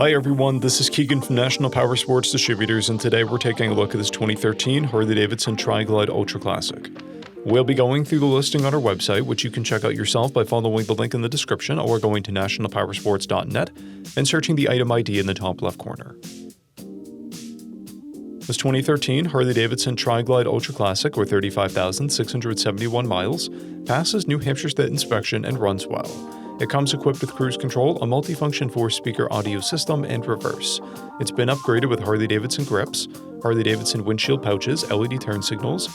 Hi everyone, this is Keegan from National Powersports Distributors, and today we're taking a look at this 2013 Harley-Davidson Tri-Glide Ultra Classic. We'll be going through the listing on our website, which you can check out yourself by following the link in the description or going to nationalpowersports.net and searching the item ID in the top left corner. This 2013 Harley-Davidson Tri-Glide Ultra Classic, with 35,671 miles, passes New Hampshire State inspection and runs well. It comes equipped with cruise control, a multifunction 4-speaker audio system, and reverse. It's been upgraded with Harley-Davidson grips, Harley-Davidson windshield pouches, LED turn signals,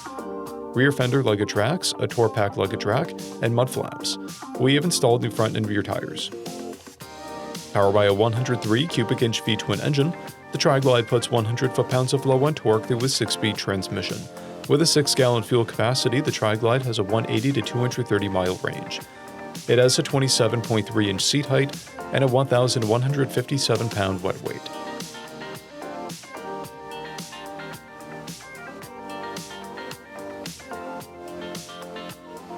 rear fender luggage racks, a tour pack luggage rack, and mud flaps. We have installed new front and rear tires. Powered by a 103 cubic inch V-twin engine, the Tri-Glide puts 100 foot-pounds of low-end torque through a 6-speed transmission. With a 6-gallon fuel capacity, the Tri-Glide has a 180 to 230 mile range. It has a 27.3-inch seat height and a 1,157-pound wet weight.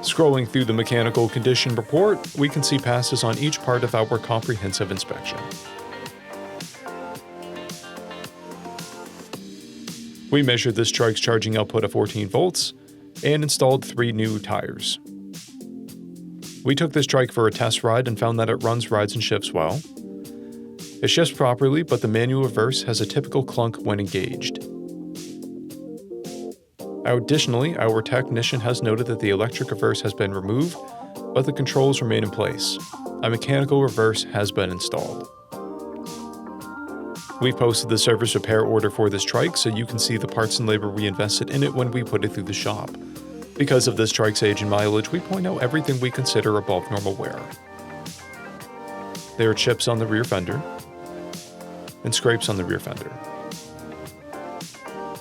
Scrolling through the mechanical condition report, we can see passes on each part of our comprehensive inspection. We measured this Trike's charging output at 14 volts and installed 3 new tires. We took this Trike for a test ride and found that it runs, rides, and shifts well. It shifts properly, but the manual reverse has a typical clunk when engaged. Additionally, our technician has noted that the electric reverse has been removed, but the controls remain in place. A mechanical reverse has been installed. We've posted the service repair order for this Trike so you can see the parts and labor we invested in it when we put it through the shop. Because of this Trike's age and mileage, we point out everything we consider above normal wear. There are chips on the rear fender and scrapes on the rear fender.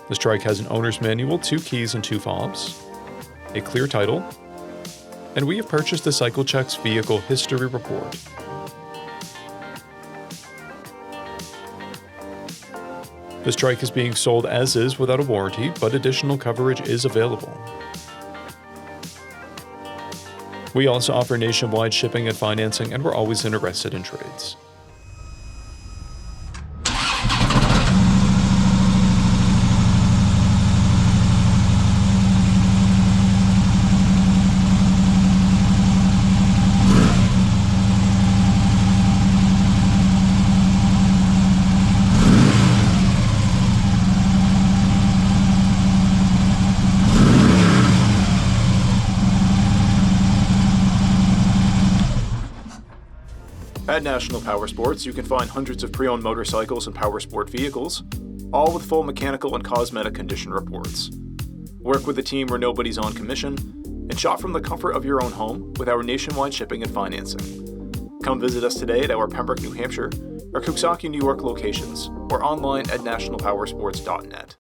This Trike has an owner's manual, 2 keys and 2 fobs, a clear title, and we have purchased the CycleCheck's vehicle history report. This Trike is being sold as is without a warranty, but additional coverage is available. We also offer nationwide shipping and financing, and we're always interested in trades. At National Powersports, you can find hundreds of pre-owned motorcycles and powersport vehicles, all with full mechanical and cosmetic condition reports. Work with a team where nobody's on commission, and shop from the comfort of your own home with our nationwide shipping and financing. Come visit us today at our Pembroke, New Hampshire, or Coxsackie, New York locations, or online at nationalpowersports.net.